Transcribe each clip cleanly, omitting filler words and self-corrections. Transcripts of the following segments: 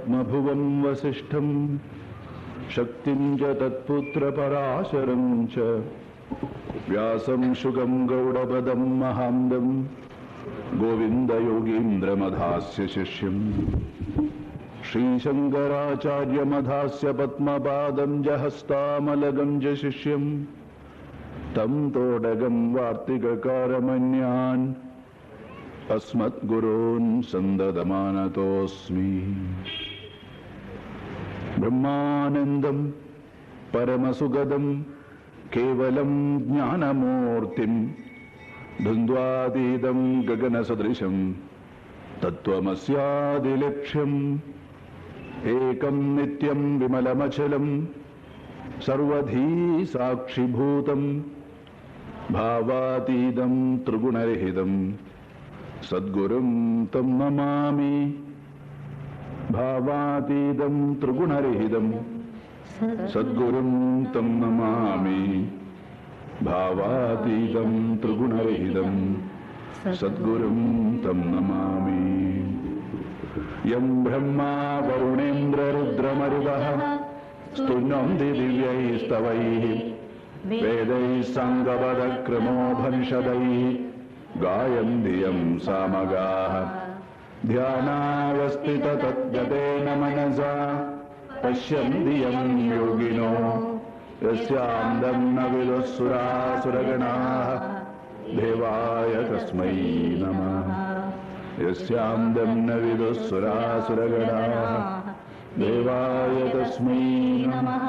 പത്മഭുവം വസിഷ്ഠം ശക്തിം ച തത്പുത്രപരാശരം ച വ്യാസം ശുകം ഗൗഡപദം മഹാന്തം ഗോവിന്ദയോഗീന്ദ്രമധാസ്യ ശിഷ്യം ശ്രീശങ്കരാചാര്യമധാസ്യ പത്മപാദം ച ഹസ്താമലകം ച ശിഷ്യം തം തോടകം വാർത്തികകാരമന്യാൻ അസ്മദ്ഗുരൂൻ സന്തതമാനതോസ്മി. ബ്രഹ്മാനന്ദം പരമസുഗതം കേവലം ജ്ഞാനമൂർത്തിം ദ്വന്ദ്വാതീതം ഗഗനസദൃശം തത്വമസ്യാദിലക്ഷ്യം ഏകം നിത്യം വിമലമചലം സർവധീ സാക്ഷിഭൂതം ഭാവാതീതം ത്രിഗുണരഹിതം സദ്ഗുരും തം നമാമി. ഭാവാതീതം ത്രിഗുണരഹിതം സദ്ഗുരും തം നമാമി. ഭാവാതീതം ത്രിഗുണരഹിതം സദ്ഗുരും തം നമാമി. യം ബ്രഹ്മാ വരുണേന്ദ്രരുദ്രമരുതഃ സ്തുന്വന്തി ദിവ്യൈസ്തവൈഃ വേദൈഃ സാംഗപദക്രമോപനിഷദൈഃ ഗായന്തി യം സാമഗാഃ. ധ്യാനാവസ്ഥിത തദ്ഗതേന മനസാ പശ്യന്തി യം യോഗിനോ യസ്യാന്തം ന വിദുഃസുരാസുരഗണാഃ ദേവായ തസ്മൈ നമഃ. യസ്യാന്തം ന വിദുഃസുരാസുരഗണാഃ ദേവായ തസ്മൈ നമഃ.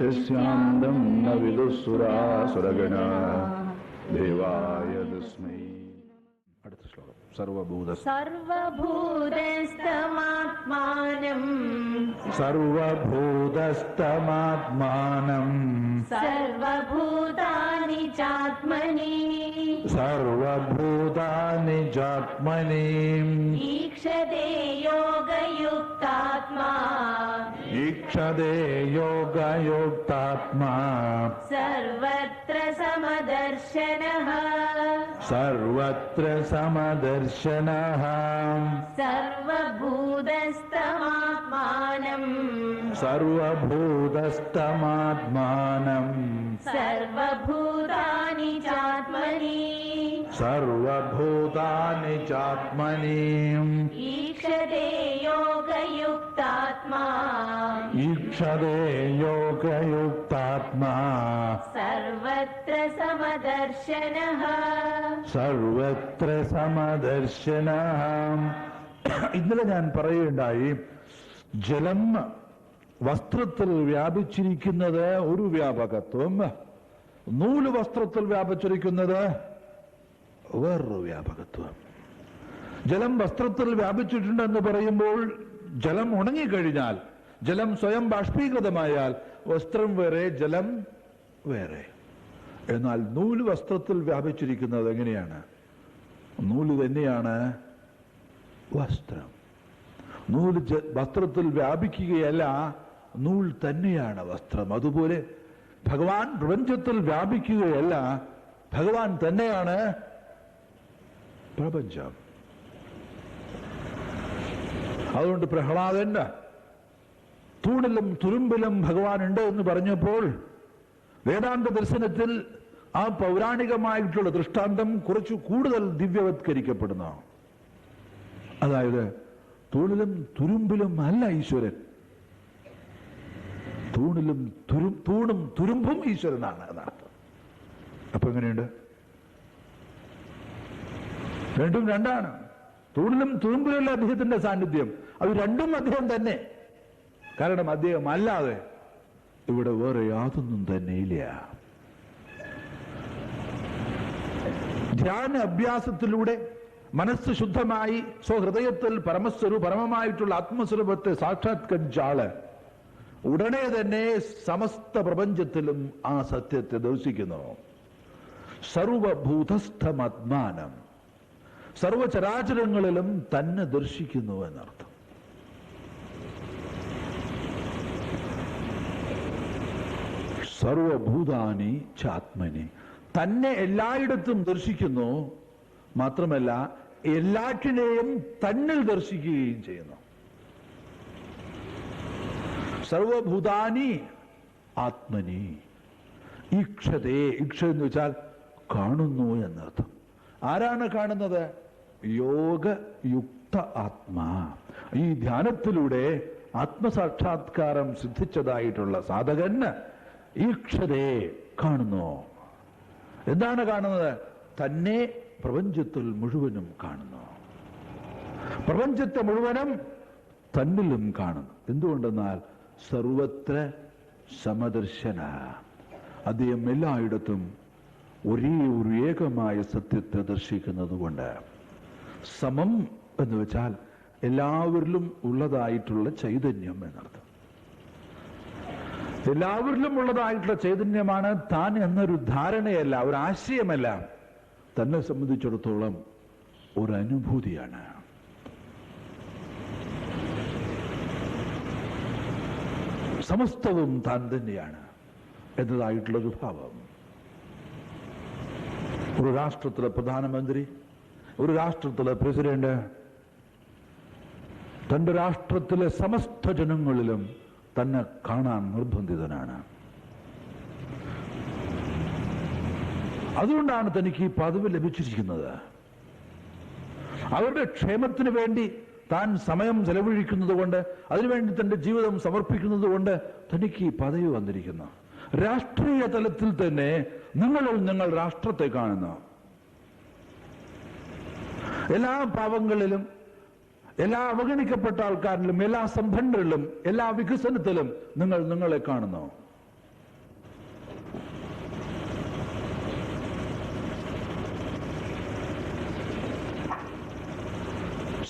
യസ്യാന്തം ന വിദുഃസുരാസുരഗണാഃ ദേവായ തസ്മൈ. അടുത്ത ശ്ലോകം. സർവഭൂതസ്ഥമാത്മാനം സർവഭൂതസ്ഥമാത്മാനം സർവഭൂതാനി ചാത്മനി സർവഭൂതാനി ചാത്മനി ഈക്ഷതേ യോഗയുക്താത്മാ ഈക്ഷതേ യോഗയുക്താത്മാ സർവത്ര സമദർശനഃ സർവത്ര സമദർശനഃ സർവഭൂതസ്ഥമാത്മാനം സർവഭൂതസ്ഥമാത്മാനം സർവഭൂതാനി ചാത്മനി സർവഭൂതാനി ചാത്മനി ഈക്ഷതേ യോഗയുക്താത്മാ ഈക്ഷതേ യോഗയുക്താത്മാ സർവത്ര സമദർശനഃ സർവത്ര സമദർശനഃ. ഇന്നലെ ഞാൻ പറയുകയുണ്ടായി, ജലം വസ്ത്രത്തിൽ വ്യാപിച്ചിരിക്കുന്നത് ഒരു വ്യാപകത്വം, നൂല് വസ്ത്രത്തിൽ വ്യാപിച്ചിരിക്കുന്നത് വേറൊരു വ്യാപകത്വം. ജലം വസ്ത്രത്തിൽ വ്യാപിച്ചിട്ടുണ്ടെന്ന് പറയുമ്പോൾ ജലം ഉണങ്ങിക്കഴിഞ്ഞാൽ, ജലം സ്വയം ബാഷ്പീകൃതമായാൽ വസ്ത്രം വേറെ, ജലം വേറെ. എന്നാൽ നൂല് വസ്ത്രത്തിൽ വ്യാപിച്ചിരിക്കുന്നത് എങ്ങനെയാണ്? നൂല് തന്നെയാണ് വസ്ത്രം. നൂല് വസ്ത്രത്തിൽ വ്യാപിക്കുകയല്ല, നൂൽ തന്നെയാണ് വസ്ത്രം. അതുപോലെ ഭഗവാൻ പ്രപഞ്ചത്തിൽ വ്യാപിക്കുകയല്ല, ഭഗവാൻ തന്നെയാണ് പ്രപഞ്ചം. അതുകൊണ്ട് പ്രഹ്ലാദന് തൂണിലും തുരുമ്പിലും ഭഗവാൻ ഉണ്ട് എന്ന് പറഞ്ഞപ്പോൾ വേദാന്ത ദർശനത്തിൽ ആ പൗരാണികമായിട്ടുള്ള ദൃഷ്ടാന്തം കുറച്ചു കൂടുതൽ ദിവ്യവത്കരിക്കപ്പെടുന്നു. അതായത് തൂണിലും തുരുമ്പിലും അല്ല ഈശ്വരൻ, തൂണും തുരുമ്പും ഈശ്വരനാണ് എന്നർത്ഥം. അപ്പൊ എങ്ങനെയുണ്ട്? രണ്ടും രണ്ടാണ്. തൂണിലും തുരുമ്പിലുള്ള അദ്ദേഹത്തിന്റെ സാന്നിധ്യം, അത് രണ്ടും അദ്ദേഹം തന്നെ. കാരണം അദ്ദേഹം അല്ലാതെ ഇവിടെ വേറെ യാതൊന്നും തന്നെ ഇല്ല. ധ്യാന അഭ്യാസത്തിലൂടെ മനസ്സ് ശുദ്ധമായി സ്വഹൃദയത്തിൽ പരമമായിട്ടുള്ള ആത്മസ്വരൂപത്തെ സാക്ഷാത്കരിച്ചാള് ഉടനെ തന്നെ സമസ്ത പ്രപഞ്ചത്തിലും ആ സത്യത്തെ ദർശിക്കുന്നു. സർവഭൂതസ്ഥമാത്മാനം, സർവചരാചരങ്ങളിലും തന്നെ ദർശിക്കുന്നു എന്നർത്ഥം. സർവഭൂതാനി ചാത്മനി, തന്നെ എല്ലായിടത്തും ദർശിക്കുന്നു. മാത്രമല്ല എല്ലാറ്റിനെയും തന്നിൽ ദർശിക്കുകയും ചെയ്യുന്നു. സർവഭൂതാനി ആത്മനി ഈക്ഷതേ. ഈക്ഷ എന്ന് വെച്ചാൽ കാണുന്നു എന്നർത്ഥം. ആരാണ് കാണുന്നത്? യോഗയുക്ത ആത്മാ. ഈ ധ്യാനത്തിലൂടെ ആത്മസാക്ഷാത്കാരം സിദ്ധിച്ചതായിട്ടുള്ള സാധകന് ഈക്ഷതേ കാണുന്നു. എന്താണ് കാണുന്നത്? തന്നെ പ്രപഞ്ചത്തിൽ മുഴുവനും കാണുന്നു. പ്രപഞ്ചത്തെ മുഴുവനും തന്നിലും കാണുന്നു. എന്തുകൊണ്ടെന്നാൽ സർവത്ര സമദർശന. അദ്ദേഹം എല്ലായിടത്തും ഒരേ ഒരു ഏകമായ സത്യത്തെ ദർശിക്കുന്നത് കൊണ്ട്. സമം എന്ന് വെച്ചാൽ എല്ലാവരിലും ഉള്ളതായിട്ടുള്ള ചൈതന്യം എന്നർത്ഥം. എല്ലാവരിലും ഉള്ളതായിട്ടുള്ള ചൈതന്യമാണ് താൻ എന്നൊരു ധാരണയല്ല, ഒരു ആശയമല്ല. തന്നെ സംബന്ധിച്ചിടത്തോളം ഒരു അനുഭൂതിയാണ്. സമസ്തവും താൻ തന്നെയാണ് എന്നതായിട്ടുള്ളൊരു ഭാവം. ഒരു രാഷ്ട്രത്തിലെ പ്രധാനമന്ത്രി, ഒരു രാഷ്ട്രത്തിലെ പ്രസിഡന്റ് തന്റെ രാഷ്ട്രത്തിലെ സമസ്ത ജനങ്ങളിലും തന്നെ കാണാൻ നിർബന്ധിതനാണ്. അതുകൊണ്ടാണ് തനിക്ക് ഈ പദവി ലഭിച്ചിരിക്കുന്നത്. അവരുടെ ക്ഷേമത്തിന് വേണ്ടി താൻ സമയം ചെലവഴിക്കുന്നത് കൊണ്ട്, അതിനുവേണ്ടി തന്റെ ജീവിതം സമർപ്പിക്കുന്നത് കൊണ്ട് തനിക്ക് ഈ പദവി വന്നിരിക്കുന്നു. രാഷ്ട്രീയ തലത്തിൽ തന്നെ നിങ്ങൾ രാഷ്ട്രത്തെ കാണുന്നു. എല്ലാ പാവങ്ങളിലും, എല്ലാ അവഗണിക്കപ്പെട്ട ആൾക്കാരിലും, എല്ലാ സമ്പന്നരിലും, എല്ലാ വികസനത്തിലും നിങ്ങളെ കാണുന്നു.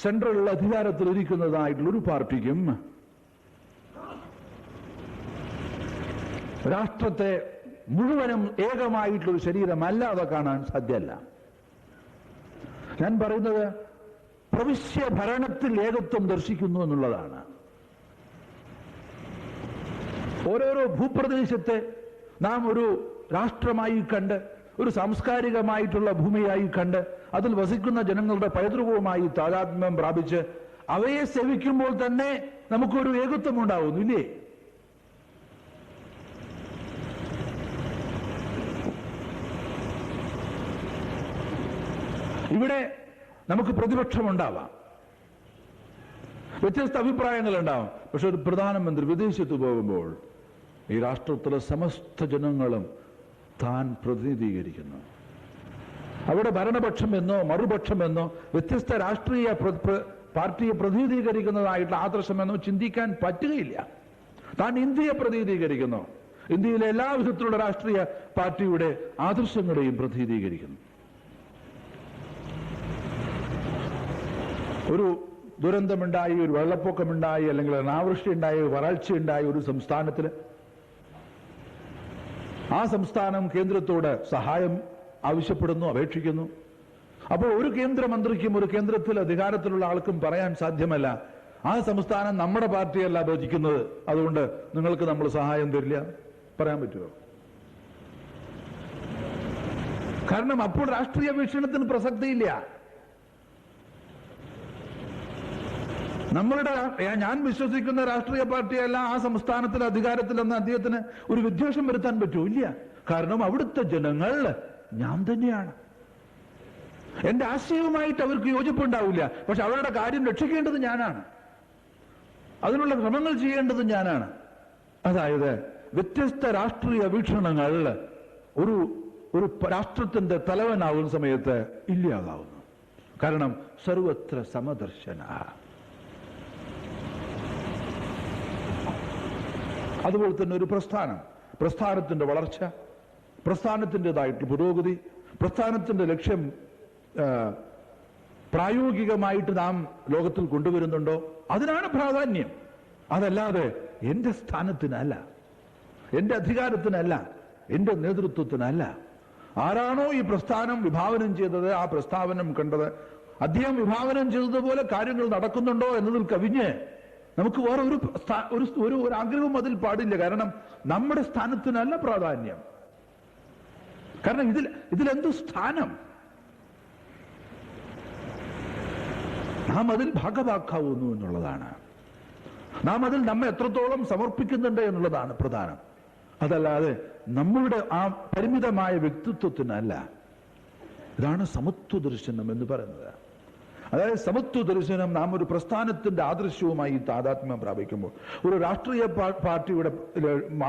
സെൻട്രൽ അധികാരത്തിൽ ഇരിക്കുന്നതായിട്ടുള്ള ഒരു പാർട്ടിക്കും രാഷ്ട്രത്തെ മുഴുവനും ഏകമായിട്ടുള്ളൊരു ശരീരമല്ലാതെ കാണാൻ സാധ്യമല്ല. ഞാൻ പറയുന്നത് പ്രവിശ്യ ഭരണത്തിൽ ഏകത്വം ദർശിക്കുന്നു എന്നുള്ളതാണ്. ഓരോരോ ഭൂപ്രദേശത്തെ നാം ഒരു രാഷ്ട്രമായി കണ്ട്, ഒരു സാംസ്കാരികമായിട്ടുള്ള ഭൂമിയായി കണ്ട്, അതിൽ വസിക്കുന്ന ജനങ്ങളുടെ പൈതൃകവുമായി താതാത്മ്യം പ്രാപിച്ച് അവയെ സേവിക്കുമ്പോൾ തന്നെ നമുക്കൊരു ഏകത്വം ഉണ്ടാവുന്നു, ഇല്ലേ? ഇവിടെ നമുക്ക് പ്രതിപക്ഷമുണ്ടാവാം, വ്യത്യസ്ത അഭിപ്രായങ്ങൾ ഉണ്ടാവും. പക്ഷെ ഒരു പ്രധാനമന്ത്രി വിദേശത്ത് പോകുമ്പോൾ ഈ രാഷ്ട്രത്തിലെ സമസ്ത ജനങ്ങളും താൻ പ്രതിനിധീകരിക്കുന്നു. അവിടെ ഭരണപക്ഷമെന്നോ മറുപക്ഷമെന്നോ വ്യത്യസ്ത രാഷ്ട്രീയ പാർട്ടിയെ പ്രതിനിധീകരിക്കുന്നതായിട്ടുള്ള ആദർശമെന്നോ ചിന്തിക്കാൻ പറ്റുകയില്ല. താൻ ഇന്ത്യയെ പ്രതിനിധീകരിക്കുന്നു. ഇന്ത്യയിലെ എല്ലാ വിധത്തിലുള്ള രാഷ്ട്രീയ പാർട്ടിയുടെ ആദർശങ്ങളെയും പ്രതിനിധീകരിക്കുന്നു. ഒരു ദുരന്തമുണ്ടായി, ഒരു വെള്ളപ്പൊക്കമുണ്ടായി, അല്ലെങ്കിൽ അനാവൃഷ്ടി ഉണ്ടായി, ഒരു വരൾച്ചയുണ്ടായി ഒരു സംസ്ഥാനത്തിൽ, ആ സംസ്ഥാനം കേന്ദ്രത്തോട് സഹായം ആവശ്യപ്പെടുന്നു, അപേക്ഷിക്കുന്നു. അപ്പോൾ ഒരു കേന്ദ്രമന്ത്രിക്കും ഒരു കേന്ദ്രത്തിൽ അധികാരത്തിലുള്ള ആൾക്കും പറയാൻ സാധ്യമല്ല, ആ സംസ്ഥാനം നമ്മുടെ പാർട്ടിയല്ല ഭരിക്കുന്നത്, അതുകൊണ്ട് നിങ്ങൾക്ക് നമ്മൾ സഹായം തരില്ല. പറയാൻ പറ്റുമോ? കാരണം അപ്പോൾ രാഷ്ട്രീയ വീക്ഷണത്തിന് പ്രസക്തിയില്ല. ഞാൻ വിശ്വസിക്കുന്ന രാഷ്ട്രീയ പാർട്ടിയല്ല ആ സംസ്ഥാനത്തിലെ അധികാരത്തിലെന്ന് അദ്ദേഹത്തിന് ഒരു വിദ്വേഷം വരുത്താൻ പറ്റൂ? ഇല്ല. കാരണം അവിടുത്തെ ജനങ്ങൾ ഞാൻ തന്നെയാണ്. എന്റെ ആശയവുമായിട്ട് അവർക്ക് യോജിപ്പുണ്ടാവില്ല, പക്ഷെ അവരുടെ കാര്യം രക്ഷിക്കേണ്ടത് ഞാനാണ്, അതിനുള്ള ശ്രമങ്ങൾ ചെയ്യേണ്ടത് ഞാനാണ്. അതായത് വ്യത്യസ്ത രാഷ്ട്രീയ വീക്ഷണങ്ങൾ ഒരു രാഷ്ട്രത്തിന്റെ തലവനാവുന്ന സമയത്ത് ഇല്ലാതാവുന്നു. കാരണം സർവത്ര സമദർശന. അതുപോലെ തന്നെ ഒരു പ്രസ്ഥാനത്തിന്റെ വളർച്ച, പ്രസ്ഥാനത്തിൻ്റെതായിട്ട് പുരോഗതി, പ്രസ്ഥാനത്തിന്റെ ലക്ഷ്യം പ്രായോഗികമായിട്ട് നാം ലോകത്തിൽ കൊണ്ടുവരുന്നുണ്ടോ, അതിനാണ് പ്രാധാന്യം. അതല്ലാതെ എന്റെ സ്ഥാനത്തിനല്ല, എന്റെ അധികാരത്തിനല്ല, എന്റെ നേതൃത്വത്തിനല്ല. ആരാണോ ഈ പ്രസ്ഥാനം വിഭാവനം ചെയ്തത്, ആ പ്രസ്ഥാനം കണ്ടത്, അദ്ദേഹം വിഭാവനം ചെയ്തതുപോലെ കാര്യങ്ങൾ നടക്കുന്നുണ്ടോ എന്നതിൽ കവിഞ്ഞ് നമുക്ക് വേറെ ഒരു ആഗ്രഹവും അതിൽ പാടില്ല. കാരണം നമ്മുടെ സ്ഥാനത്തിനല്ല പ്രാധാന്യം. കാരണം ഇതിലെന്ത് സ്ഥാനം? നാം അതിൽ ഭാഗവാക്കാവുന്നു എന്നുള്ളതാണ്. നാം അതിൽ നമ്മെ എത്രത്തോളം സമർപ്പിക്കുന്നുണ്ട് എന്നുള്ളതാണ് പ്രധാനം. അതല്ലാതെ നമ്മളുടെ ആ പരിമിതമായ വ്യക്തിത്വത്തിനല്ല. ഇതാണ് സമത്വ ദർശനം എന്ന് പറയുന്നത്. അതായത് സമത്വ ദർശനം നാം ഒരു പ്രസ്ഥാനത്തിന്റെ ആദർശവുമായി താദാത്മ്യം പ്രാപിക്കുമ്പോൾ, ഒരു രാഷ്ട്രീയ പാർട്ടിയുടെ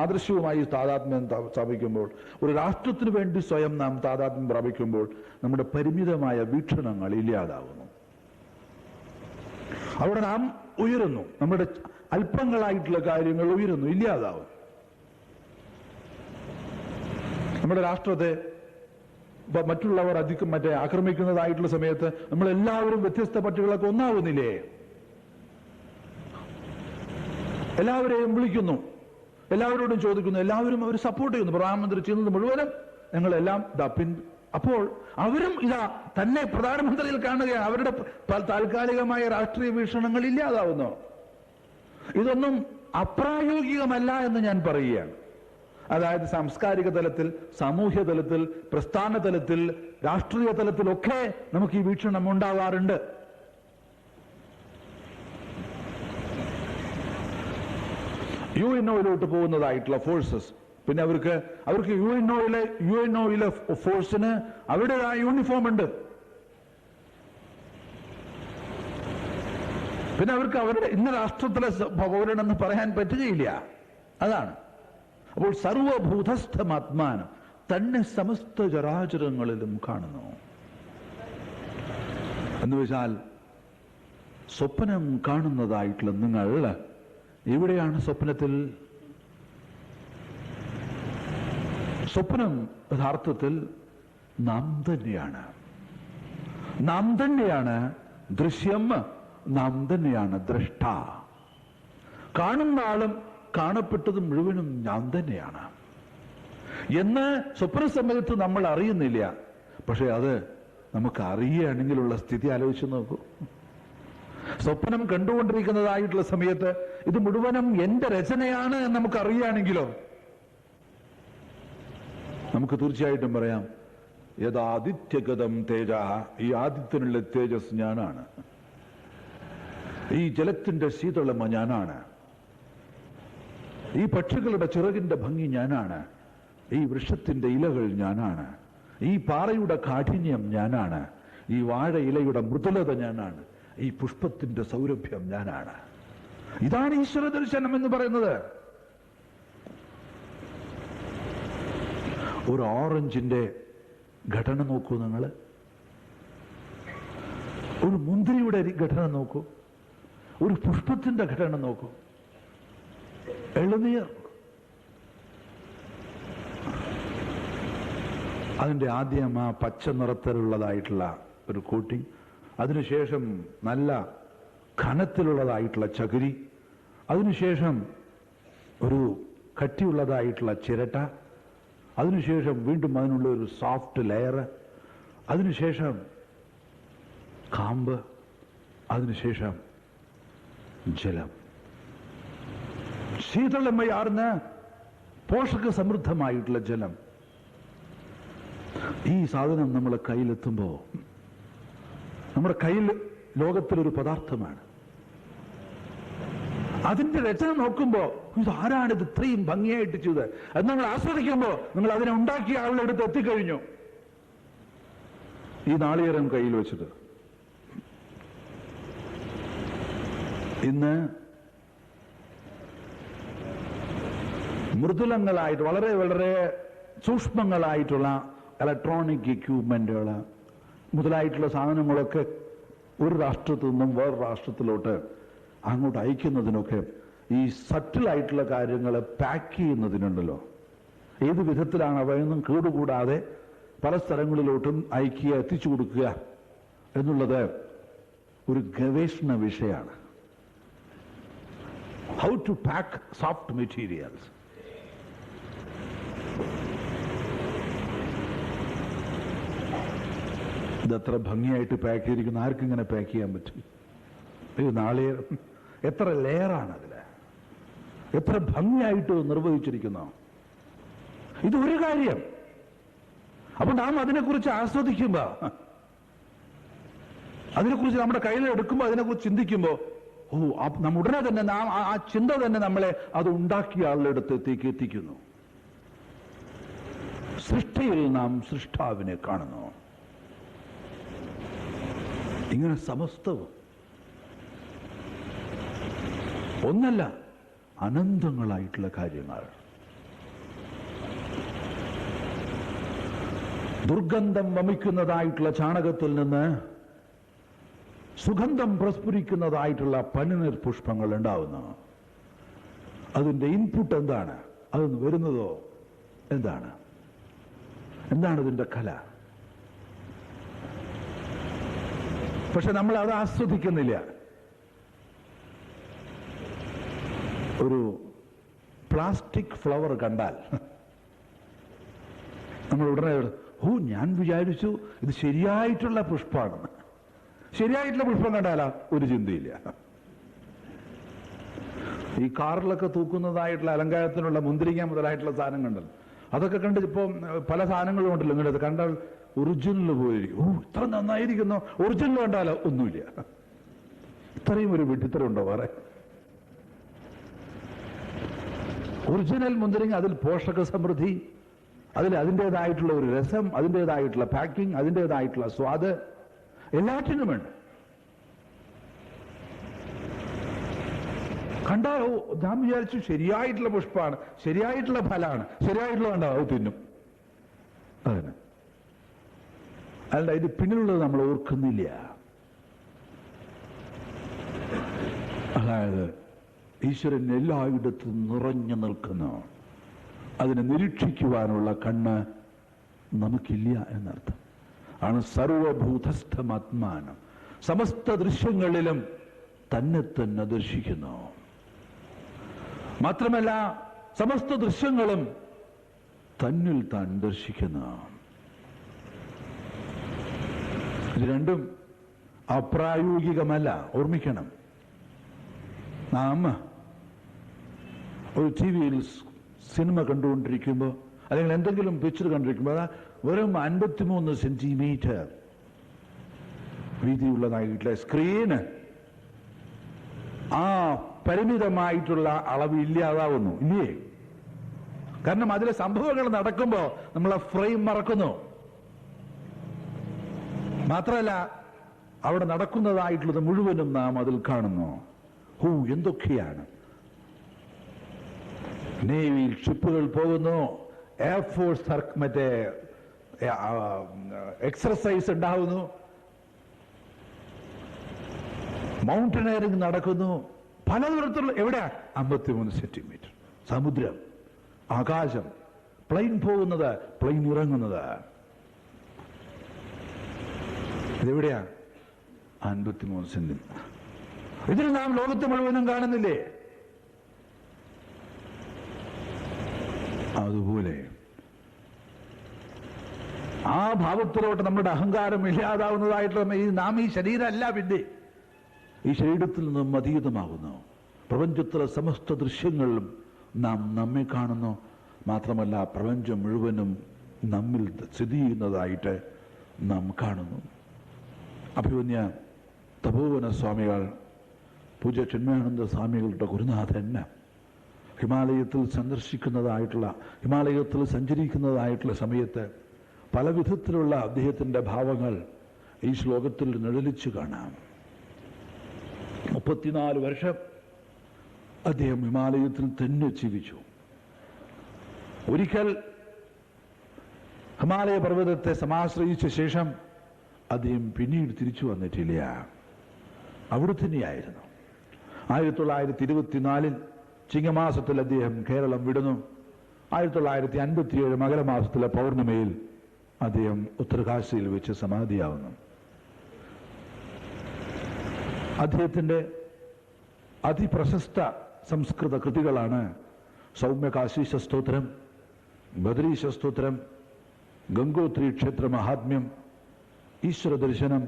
ആദർശവുമായി താദാത്മ്യം സ്ഥാപിക്കുമ്പോൾ, ഒരു രാഷ്ട്രത്തിന് വേണ്ടി സ്വയം നാം താദാത്മ്യം പ്രാപിക്കുമ്പോൾ നമ്മുടെ പരിമിതമായ വീക്ഷണങ്ങൾ ഇല്ലാതാവുന്നു. അവിടെ നാം ഉയരുന്നു, നമ്മുടെ അല്പങ്ങളായിട്ടുള്ള കാര്യങ്ങൾ ഉയരുന്നു, ഇല്ലാതാവും. നമ്മുടെ രാഷ്ട്രത്തെ മറ്റുള്ളവർ ആക്രമിക്കുന്നതായിട്ടുള്ള സമയത്ത് നമ്മളെല്ലാവരും വ്യത്യസ്ത പക്ഷികളൊക്കെ ഒന്നാവുന്നില്ലേ? എല്ലാവരെയും വിളിക്കുന്നു, എല്ലാവരോടും ചോദിക്കുന്നു, എല്ലാവരും അവർ സപ്പോർട്ട് ചെയ്യുന്നു. പ്രധാനമന്ത്രി ചെയ്യുന്നത് മുഴുവനും ഞങ്ങളെല്ലാം അപ്പോൾ അവരും ഇതാ തന്നെ പ്രധാനമന്ത്രിയിൽ കാണുകയാണ്. അവരുടെ താൽക്കാലികമായ രാഷ്ട്രീയ വീക്ഷണങ്ങൾ ഇല്ലാതാവുന്നു. ഇതൊന്നും അപ്രായോഗികമല്ല എന്ന് ഞാൻ പറയുകയാണ്. അതായത് സാംസ്കാരിക തലത്തിൽ, സാമൂഹ്യ തലത്തിൽ, പ്രസ്ഥാന തലത്തിൽ, രാഷ്ട്രീയ തലത്തിലൊക്കെ നമുക്ക് ഈ വീക്ഷണം ഉണ്ടാവാറുണ്ട്. യുഎൻഒയിലോട്ട് പോകുന്നതായിട്ടുള്ള ഫോഴ്സസ്, പിന്നെ അവർക്ക് യുഎൻഒയിലെ ഫോഴ്സിന് അവരുടേതായ യൂണിഫോം ഉണ്ട്. പിന്നെ അവർക്ക് അവരുടെ ഇന്ന രാഷ്ട്രത്തിലെ പൗരനെന്ന് പറയാൻ പറ്റുകയില്ല. അതാണ്. അപ്പോൾ സർവഭൂതസ്ഥമാത്മാനം തന്നെ സമസ്ത ചരാചരങ്ങളിലും കാണുന്നു എന്ന് വെച്ചാൽ, സ്വപ്നം കാണുന്നതായിട്ടുള്ള നിങ്ങൾ എവിടെയാണ് സ്വപ്നത്തിൽ? സ്വപ്നം യഥാർത്ഥത്തിൽ നാം തന്നെയാണ്. നാം തന്നെയാണ് ദൃശ്യം, നാം തന്നെയാണ് ദ്രഷ്ട. കാണുന്ന ആളും കാണപ്പെട്ടതും മുഴുവനും ഞാൻ തന്നെയാണ് എന്ന് സ്വപ്ന സമയത്ത് നമ്മൾ അറിയുന്നില്ല. പക്ഷെ അത് നമുക്ക് അറിയുകയാണെങ്കിലുള്ള സ്ഥിതി ആലോചിച്ച് നോക്കൂ. സ്വപ്നം കണ്ടുകൊണ്ടിരിക്കുന്നതായിട്ടുള്ള സമയത്ത് ഇത് മുഴുവനും എന്റെ രചനയാണ് എന്ന് നമുക്ക് അറിയുകയാണെങ്കിലോ നമുക്ക് തീർച്ചയായിട്ടും പറയാം, യഥാദിത്യഗതം തേജ, ഈ ആദിത്യനുള്ള തേജസ് ഞാനാണ്, ഈ ജലത്തിന്റെ ശീതളമ ഞാനാണ്, ഈ പക്ഷികളുടെ ചിറകിന്റെ ഭംഗി ഞാനാണ്, ഈ വൃക്ഷത്തിന്റെ ഇലകൾ ഞാനാണ്, ഈ പാറയുടെ കാഠിന്യം ഞാനാണ്, ഈ വാഴ ഇലയുടെ മൃദുലത ഞാനാണ്, ഈ പുഷ്പത്തിന്റെ സൗരഭ്യം ഞാനാണ്. ഇതാണ് ഈശ്വര ദർശനം എന്ന് പറയുന്നത്. ഒരു ഓറഞ്ചിന്റെ ഘടന നോക്കൂ നിങ്ങൾ, ഒരു മുന്തിരിയുടെ ഘടന നോക്കൂ, ഒരു പുഷ്പത്തിന്റെ ഘടന നോക്കൂ, ഇളനീർ, അതിൻ്റെ ആദ്യം ആ പച്ച നിറത്തിലുള്ളതായിട്ടുള്ള ഒരു കോട്ടിങ്, അതിനുശേഷം നല്ല ഘനത്തിലുള്ളതായിട്ടുള്ള ചകിരി, അതിനുശേഷം ഒരു കട്ടിയുള്ളതായിട്ടുള്ള ചിരട്ട, അതിനുശേഷം വീണ്ടും അതിനുള്ള ഒരു സോഫ്റ്റ് ലെയർ, അതിനുശേഷം കാമ്പ്, അതിനുശേഷം ജലം. ശീതളമയാർന്ന പോഷക സമൃദ്ധമായിട്ടുള്ള ജലം. ഈ സാധനം നമ്മളെ കയ്യിലെത്തുമ്പോൾ നമ്മുടെ കയ്യിൽ ലോകത്തിലൊരു പദാർത്ഥമാണ്. അതിന്റെ രചന നോക്കുമ്പോൾ ഇതാരാണിത് ഇത്രയും ഭംഗിയായിട്ട് ചെയ്തത് അത് നിങ്ങൾ ആസ്വദിക്കുമ്പോൾ നിങ്ങൾ അതിനെ ഉണ്ടാക്കിയ ആളുടെ അടുത്ത് എത്തിക്കഴിഞ്ഞു. ഈ നാളികേരം കയ്യിൽ വെച്ചിട്ട് ഇന്ന് മൃദുലങ്ങളായിട്ട് വളരെ വളരെ സൂക്ഷ്മങ്ങളായിട്ടുള്ള ഇലക്ട്രോണിക് എക്യൂപ്മെന്റുകൾ മുതലായിട്ടുള്ള സാധനങ്ങളൊക്കെ ഒരു രാഷ്ട്രത്തിൽ നിന്നും വേറെ രാഷ്ട്രത്തിലോട്ട് അങ്ങോട്ട് അയക്കുന്നതിനൊക്കെ ഈ സറ്റിലായിട്ടുള്ള കാര്യങ്ങൾ പാക്ക് ചെയ്യുന്നതിനുണ്ടല്ലോ, ഏത് വിധത്തിലാണ് അവയൊന്നും കേടുകൂടാതെ പല സ്ഥലങ്ങളിലോട്ടും അയക്കുക, എത്തിച്ചു കൊടുക്കുക എന്നുള്ളത് ഒരു ഗവേഷണ വിഷയമാണ്. How to pack soft materials. ഇതത്ര ഭംഗിയായിട്ട് പാക്ക് ചെയ്തിരിക്കുന്ന ആർക്കിങ്ങനെ പാക്ക് ചെയ്യാൻ പറ്റും? ഇത് നാളികേരം എത്ര ലെയറാണ് അതിൽ, എത്ര ഭംഗിയായിട്ട് നിർവഹിച്ചിരിക്കുന്നു. ഇത് ഒരു കാര്യം. അപ്പൊ നാം അതിനെക്കുറിച്ച് ആസ്വദിക്കുമ്പോ, അതിനെക്കുറിച്ച് നമ്മുടെ കയ്യിൽ എടുക്കുമ്പോൾ, അതിനെക്കുറിച്ച് ചിന്തിക്കുമ്പോൾ നാം ഉടനെ തന്നെ നാം ആ ചിന്ത തന്നെ നമ്മളെ അത് ഉണ്ടാക്കിയ ആളുടെ അടുത്തേക്ക് എത്തിക്കുന്നു. സൃഷ്ടിയിൽ നാം സൃഷ്ടാവിനെ കാണുന്നു. ഇങ്ങനെ സമസ്തവും ഒന്നല്ല, അനന്തങ്ങളായിട്ടുള്ള കാര്യങ്ങൾ. ദുർഗന്ധം വമിക്കുന്നതായിട്ടുള്ള ചാണകത്തിൽ നിന്ന് സുഗന്ധം പ്രസ്ഫുരിക്കുന്നതായിട്ടുള്ള പനിനീർ പുഷ്പങ്ങൾ ഉണ്ടാവുന്നു. അതിൻ്റെ ഇൻപുട്ട് എന്താണ്? അതൊന്ന് വരുന്നതോ എന്താണ്? എന്താണ് ഇതിൻ്റെ കല? പക്ഷെ നമ്മൾ അത് ആസ്വദിക്കുന്നില്ല. ഒരു പ്ലാസ്റ്റിക് ഫ്ലവർ കണ്ടാൽ നമ്മൾ ഉടനെ ഞാൻ വിചാരിച്ചു ഇത് ശരിയായിട്ടുള്ള പുഷ്പമാണെന്ന്. ശരിയായിട്ടുള്ള പുഷ്പം കണ്ടാലാ ഒരു ചിന്തയില്ല. ഈ കാറിലൊക്കെ തൂക്കുന്നതായിട്ടുള്ള അലങ്കാരത്തിനുള്ള മുന്തിരിങ്ങ മുതലായിട്ടുള്ള സാധനം കണ്ടല്ലോ, അതൊക്കെ കണ്ട് ഇപ്പോൾ പല സാധനങ്ങളും ഉണ്ടല്ലോ, ഇങ്ങോട്ട് കണ്ടാൽ ഒറിജിനൽ പോയിരിക്കും. ഇത്ര നന്നായിരിക്കുന്നു. ഒറിജിനൽ കണ്ടാലോ ഒന്നുമില്ല. ഇത്രയും ഒരു വിഡ്ഢിത്തരം ഉണ്ടോ വേറെ? ഒറിജിനൽ മുന്തിരിങ്ങ, അതിൽ പോഷക സമൃദ്ധി, അതിൻ്റെതായിട്ടുള്ള ഒരു രസം, അതിൻ്റെതായിട്ടുള്ള പാക്കിംഗ്, അതിൻ്റെതായിട്ടുള്ള സ്വാദ്, എല്ലാറ്റിനും വേണ്ട. കണ്ടാലോ ഞാൻ വിചാരിച്ചു ശരിയായിട്ടുള്ള പുഷ്പമാണ്, ശരിയായിട്ടുള്ള ഫലമാണ്, ശരിയായിട്ടുള്ള കണ്ടാവും തിന്നും. അതിന് അല്ല, ഇത് പിന്നിലുള്ളത് നമ്മൾ ഓർക്കുന്നില്ല. അതായത് ഈശ്വരൻ എല്ലായിടത്തും നിറഞ്ഞു നിൽക്കുന്നു. അതിനെ നിരീക്ഷിക്കുവാനുള്ള കണ്ണ് നമുക്കില്ല എന്നർത്ഥം ആണ്. സർവഭൂതസ്ഥമാത്മാനം, സമസ്ത ദൃശ്യങ്ങളിലും തന്നെ തന്നെ ദർശിക്കുന്നു. മാത്രമല്ല സമസ്ത ദൃശ്യങ്ങളും തന്നിൽ താൻ ദർശിക്കുന്നു. ഇത് രണ്ടും അപ്രായോഗികമല്ല, ഓർമ്മിക്കണം. നാം ഒരു ടി വിയിൽ സിനിമ കണ്ടുകൊണ്ടിരിക്കുമ്പോൾ അല്ലെങ്കിൽ എന്തെങ്കിലും പിക്ചർ കണ്ടിരിക്കുമ്പോൾ വെറും 53 സെന്റിമീറ്റർ വീതിയുള്ളതായിട്ടുള്ള സ്ക്രീന് ആ പരിമിതമായിട്ടുള്ള അളവ് ഇല്ലാതാവുന്നു, ഇല്ലേ? കാരണം അതിലെ സംഭവങ്ങൾ നടക്കുമ്പോൾ നമ്മളെ ഫ്രെയിം മറക്കുന്നു. മാത്രമല്ല അവിടെ നടക്കുന്നതായിട്ടുള്ളത് മുഴുവനും നാം അതിൽ കാണുന്നു. എന്തൊക്കെയാണ്? നേവിയിൽ ഷിപ്പുകൾ പോകുന്നു, എയർഫോഴ്സ് മറ്റേ എക്സർസൈസ് ഉണ്ടാവുന്നു, മൗണ്ടനറിംഗ് നടക്കുന്നു, പലതരത്തിലുള്ള. എവിടെയാ? 53 സെന്റിമീറ്റർ. സമുദ്രം, ആകാശം, പ്ലെയിൻ പോകുന്നത്, പ്ലെയിൻ ഇറങ്ങുന്നത്. ഇതെവിടെയാ? 53 സെന്റിമീറ്റർ. ഇതിൽ നാം ലോകത്തെ മുഴുവനും കാണുന്നില്ലേ? അതുപോലെ ആ ഭാവത്തിലോട്ട് നമ്മുടെ അഹങ്കാരം ഇല്ലാതാവുന്നതായിട്ടുള്ള നാം ഈ ശരീരമല്ല, പിന്നെ ഈ ശരീരത്തിൽ നിന്നും അതീതമാകുന്നു. പ്രപഞ്ചത്തിലെ സമസ്ത ദൃശ്യങ്ങളിലും നാം നമ്മെ കാണുന്നു. മാത്രമല്ല പ്രപഞ്ചം മുഴുവനും നമ്മിൽ സ്ഥിതി ചെയ്യുന്നതായിട്ട് നാം കാണുന്നു. അഭിമന്യ തപോവന സ്വാമികൾ, പൂജ്യ ചിന്മയാനന്ദ സ്വാമികളുടെ ഗുരുനാഥൻ ഹിമാലയത്തിൽ ഹിമാലയത്തിൽ സഞ്ചരിക്കുന്നതായിട്ടുള്ള സമയത്ത് പല വിധത്തിലുള്ള അദ്ദേഹത്തിൻ്റെ ഭാവങ്ങൾ ഈ ശ്ലോകത്തിൽ നിഴലിച്ചു കാണാം. 34 വർഷം അദ്ദേഹം ഹിമാലയത്തിൽ തന്നെ ജീവിച്ചു. ഒരിക്കൽ ഹിമാലയ പർവ്വതത്തെ സമാശ്രയിച്ച ശേഷം അദ്ദേഹം പിന്നീട് തിരിച്ചു വന്നിട്ടില്ല. അവിടെ തന്നെയായിരുന്നു. 1924 ചിങ്ങമാസത്തിൽ അദ്ദേഹം കേരളം വിടുന്നു. 1957 മകരമാസത്തിലെ പൗർണമിയിൽ അദ്ദേഹം ഉത്തരകാശിയിൽ വെച്ച് സമാധിയാവുന്നു. അദ്ദേഹത്തിൻ്റെ അതിപ്രശസ്ത സംസ്കൃത കൃതികളാണ് സൗമ്യകാശീശ സ്തോത്രം, ബദരീശ സ്തോത്രം, ഗംഗോത്രി ക്ഷേത്ര മഹാത്മ്യം, ഈശ്വര ദർശനം,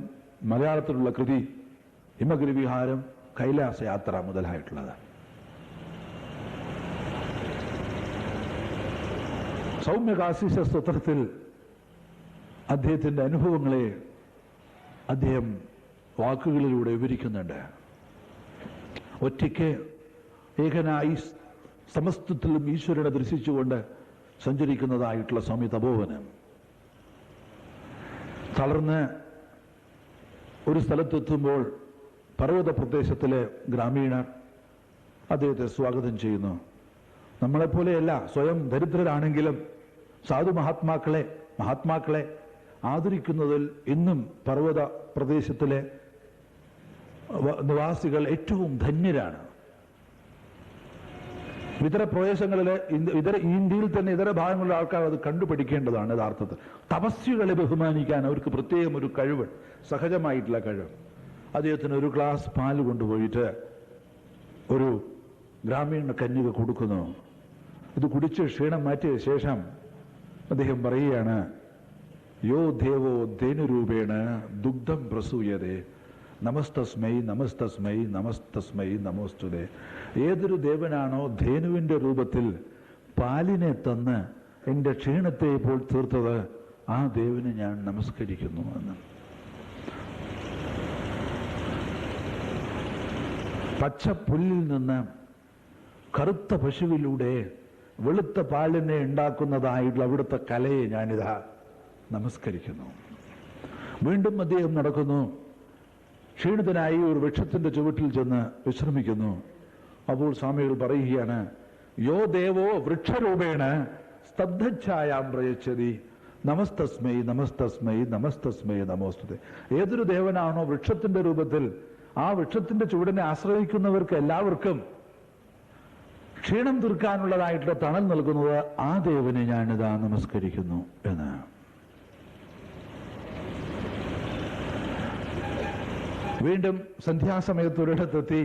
മലയാളത്തിലുള്ള കൃതി ഹിമഗിരി വിഹാരം, കൈലാസയാത്ര മുതലായിട്ടുള്ളത്. സൗമ്യകാശീശ സ്തോത്രത്തിൽ അദ്ദേഹത്തിൻ്റെ അനുഭവങ്ങളെ അദ്ദേഹം വാക്കുകളിലൂടെ വിവരിക്കുന്നുണ്ട്. ഒറ്റയ്ക്ക് ഏകനായി സമസ്തത്തിലും ഈശ്വരനെ ദർശിച്ചുകൊണ്ട് സഞ്ചരിക്കുന്നതായിട്ടുള്ള സ്വാമി തപോവന് തളർന്ന് ഒരു സ്ഥലത്തെത്തുമ്പോൾ പർവ്വത പ്രദേശത്തിലെ ഗ്രാമീണർ അദ്ദേഹത്തെ സ്വാഗതം ചെയ്യുന്നു. നമ്മളെപ്പോലെയല്ല, സ്വയം ദരിദ്രരാണെങ്കിലും സാധു മഹാത്മാക്കളെ ആദരിക്കുന്നതിൽ ഇന്നും പർവ്വത പ്രദേശത്തിലെ നിവാസികൾ ഏറ്റവും ധന്യരാണ്. ഇതര പ്രദേശങ്ങളിലെ ഇന്ത്യയിൽ തന്നെ ഇതര ഭാഗങ്ങളിലെ ആൾക്കാർ അത് കണ്ടുപിടിക്കേണ്ടതാണ്. യഥാർത്ഥത്തിൽ തപസ്വികളെ ബഹുമാനിക്കാൻ അവർക്ക് പ്രത്യേകം ഒരു കഴിവ്, സഹജമായിട്ടുള്ള കഴിവ്. അദ്ദേഹത്തിന് ഒരു ഗ്ലാസ് പാല് കൊണ്ടുപോയിട്ട് ഒരു ഗ്രാമീണ കന്യക കൊടുക്കുന്നു. ഇത് കുടിച്ച് ക്ഷീണം മാറ്റിയ ശേഷം അദ്ദേഹം പറയുകയാണ്, യോ ദേവോ ധേനുരൂപേണ ദുഗ്ധം പ്രസൂയതേ നമസ്തസ്മൈ നമസ്തസ്മൈ നമസ്തസ്മൈ നമോസ്തുതേ. ഏതൊരു ദേവനാണോ ധേനുവിന്റെ രൂപത്തിൽ പാലിനെ തന്ന് എൻ്റെ ക്ഷീണത്തെ ഇപ്പോൾ തീർത്തത്, ആ ദേവന് ഞാൻ നമസ്കരിക്കുന്നു എന്ന്. പച്ച പുല്ലിൽ നിന്ന് കറുത്ത പശുവിലൂടെ വെളുത്ത പാലിനെ ഉണ്ടാക്കുന്നതായിട്ടുള്ള അവിടുത്തെ കലയെ ഞാനിതാ നമസ്കരിക്കുന്നു. വീണ്ടും അദ്ദേഹം നടക്കുന്നു. ക്ഷീണിതനായി ഒരു വൃക്ഷത്തിന്റെ ചുവട്ടിൽ ചെന്ന് വിശ്രമിക്കുന്നു. അപ്പോൾ സ്വാമികൾ പറയുകയാണ്, യോ ദേവോ വൃക്ഷരൂപേണ സ്തബ്ധഛായാം പ്രയച്ഛതി നമസ്തസ്മൈ നമസ്തസ്മൈ നമസ്തസ്മൈ നമോസ്തുതേ. ഏതൊരു ദേവനാണോ വൃക്ഷത്തിന്റെ രൂപത്തിൽ ആ വൃക്ഷത്തിന്റെ ചുവടിനെ ആശ്രയിക്കുന്നവർക്ക് എല്ലാവർക്കും ക്ഷീണം തീർക്കാനുള്ളതായിട്ടുള്ള തണൽ നൽകുന്നത്, ആ ദേവനെ ഞാനിതാ നമസ്കരിക്കുന്നു എന്ന്. വീണ്ടും സന്ധ്യാസമയത്ത് ഒരിടത്തെത്തി.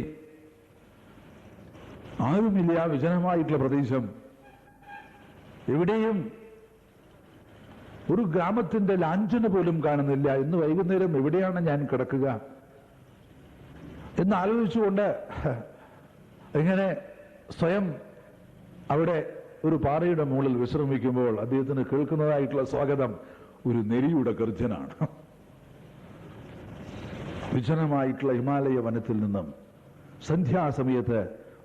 ആരുമില്ല, വിജനമായിട്ടുള്ള പ്രദേശം. എവിടെയും ഒരു ഗ്രാമത്തിന്റെ ലാഞ്ചന പോലും കാണുന്നില്ല. ഇന്ന് വൈകുന്നേരം എവിടെയാണ് ഞാൻ കിടക്കുക എന്ന് ആലോചിച്ചുകൊണ്ട് ഇങ്ങനെ സ്വയം അവിടെ ഒരു പാറയുടെ മുകളിൽ വിശ്രമിക്കുമ്പോൾ അദ്ദേഹത്തിന് കേൾക്കുന്നതായിട്ടുള്ള സ്വാഗതം ഒരു നെരിയുടെ ഗർജനാണ്. വിജനമായിട്ടുള്ള ഹിമാലയ വനത്തിൽ നിന്നും സന്ധ്യാസമയത്ത്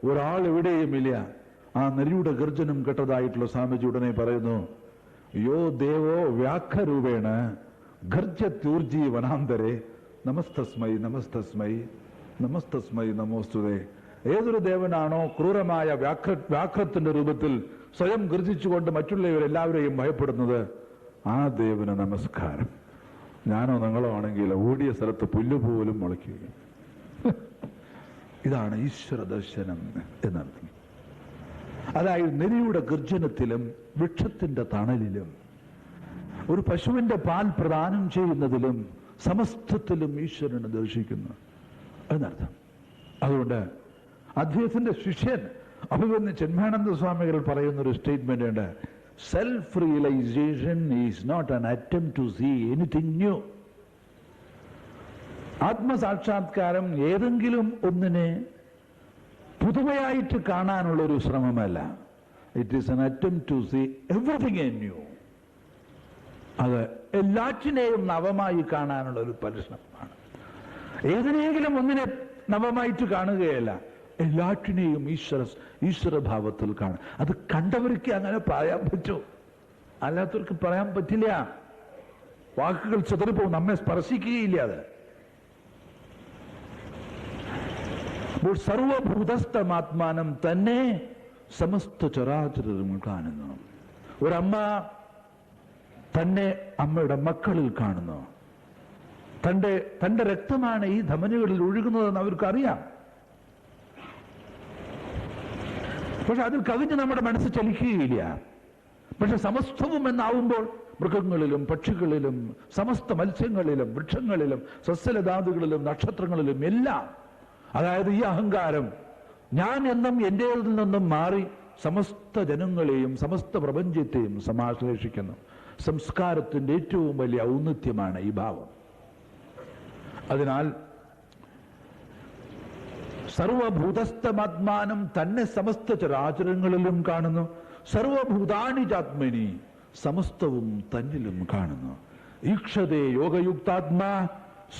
ഒരാൾ എവിടെയുമില്ല. ആ നെരിയുടെ ഗർജനം കേട്ടതായിട്ടുള്ള സ്വാമിജി ഉടനെ പറയുന്നു, യോ ദേവോ വ്യാഘ്രരൂപേണ ഗർജത്യൂർജി വനാന്തരെ നമസ്തസ്മൈ നമസ്തസ്മൈ നമസ്തസ്മൈ നമോസ്തുതേ. ഏതൊരു ദേവനാണോ ക്രൂരമായ വ്യാഘ്രത്തിന്റെ രൂപത്തിൽ സ്വയം ഗർജിച്ചുകൊണ്ട് മറ്റുള്ളവരെല്ലാവരെയും ഭയപ്പെടുന്നത്, ആ ദേവന് നമസ്കാരം. ഞാനോ നിങ്ങളോ ആണെങ്കിൽ ഓടിയ സ്ഥലത്ത് പുല്ലുപോലും മുളയ്ക്കുക. ഇതാണ് ഈശ്വര ദർശനം എന്നർത്ഥം. അതായത് നെരിയുടെ ഗർജനത്തിലും വൃക്ഷത്തിന്റെ തണലിലും ഒരു പശുവിന്റെ പാൽ പ്രദാനം ചെയ്യുന്നതിലും സമസ്തത്തിലും ഈശ്വരനെ ദർശിക്കുന്നു എന്നർത്ഥം. അതുകൊണ്ട് അദ്ദേഹത്തിന്റെ ശിഷ്യൻ അഭിമന്യ ചിന്മയാനന്ദ സ്വാമികൾ പറയുന്നൊരു സ്റ്റേറ്റ്മെന്റ് ഉണ്ട്, self realization is not an attempt to see anything new. ആത്മസാക്ഷാത്കാരം ഏതെങ്കിലും ഒന്നിനെ പുതുമയായിട്ട് കാണാനുള്ള ഒരു ശ്രമമല്ല. It is an attempt to see everything new. അത് എല്ലാറ്റിനെയും നവമായി കാണാനുള്ള ഒരു പരിശ്രമമാണ്. ഏതിനെങ്കിലും ഒന്നിനെ നവമായിട്ട് കാണുകയല്ല, എല്ലാറ്റിനെയും ഈശ്വരഭാവത്തിൽ കാണും. അത് കണ്ടവർക്ക് അങ്ങനെ പറയാൻ പറ്റൂ, അല്ലാത്തവർക്ക് പറയാൻ പറ്റില്ല. വാക്കുകൾ ചിതറിപ്പോവും, നമ്മെ സ്പർശിക്കുകയില്ല. അത് സർവഭൂതസ്ഥമാത്മാനം തന്നെ സമസ്ത ചരാചരം കാണുന്നു. ഒരമ്മ തന്നെ അമ്മയുടെ മക്കളിൽ കാണുന്നു. തന്റെ രക്തമാണ് ഈ ധമനികളിൽ ഒഴുകുന്നതെന്ന് അവർക്കറിയാം. പക്ഷെ അതിൽ കവിഞ്ഞ് നമ്മുടെ മനസ്സ് ചലിക്കുകയില്ല. പക്ഷെ സമസ്തവും എന്നാവുമ്പോൾ മൃഗങ്ങളിലും പക്ഷികളിലും സമസ്ത മത്സ്യങ്ങളിലും വൃക്ഷങ്ങളിലും സസ്യലതാദികളിലും നക്ഷത്രങ്ങളിലും എല്ലാം, അതായത് ഈ അഹങ്കാരം ഞാൻ എന്നും എന്റേതിൽ നിന്നും മാറി സമസ്ത ജനങ്ങളെയും സമസ്ത പ്രപഞ്ചത്തെയും സമാശ്ലേഷിക്കുന്നു. സംസ്കാരത്തിന്റെ ഏറ്റവും വലിയ ഔന്നത്യമാണ് ഈ ഭാവം. അതിനാൽ സർവഭൂതസ്ഥമാത്മാനം തന്നെ സമസ്ത ചരാചരങ്ങളിലും കാണുന്നു. സർവഭൂതാനി ചാത്മനി സമസ്തവും തന്നിലും കാണുന്നു. ഈക്ഷതേ യോഗയുക്താത്മാ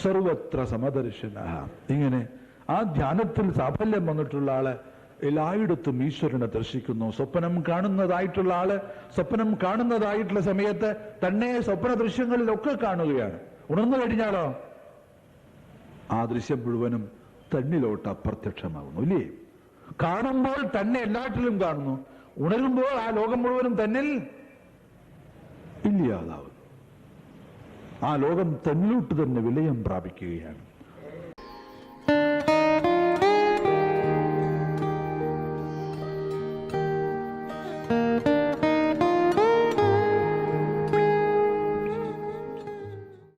സർവത്ര സമദർശന. ഇങ്ങനെ ആ ധ്യാനത്തിൽ സാഫല്യം വന്നിട്ടുള്ള ആള് എല്ലായിടത്തും ഈശ്വരനെ ദർശിക്കുന്നു. സ്വപ്നം കാണുന്നതായിട്ടുള്ള ആള് സ്വപ്നം കാണുന്നതായിട്ടുള്ള സമയത്ത് തന്നെ സ്വപ്ന ദൃശ്യങ്ങളിലൊക്കെ കാണുകയാണ്. ഉണർന്നു കഴിഞ്ഞാലോ ആ ദൃശ്യം മുഴുവനും തന്നിലോട്ട് അപ്രത്യക്ഷമാകുന്നു. ഇല്ലേ? കാണുമ്പോൾ തന്നെ എല്ലാറ്റിലും കാണുന്നു, ഉണരുമ്പോൾ ആ ലോകം മുഴുവനും തന്നിൽ ഇല്ലാതാവുന്നു. ആ ലോകം തന്നിലോട്ട് തന്നെ വിലയം പ്രാപിക്കുകയാണ്.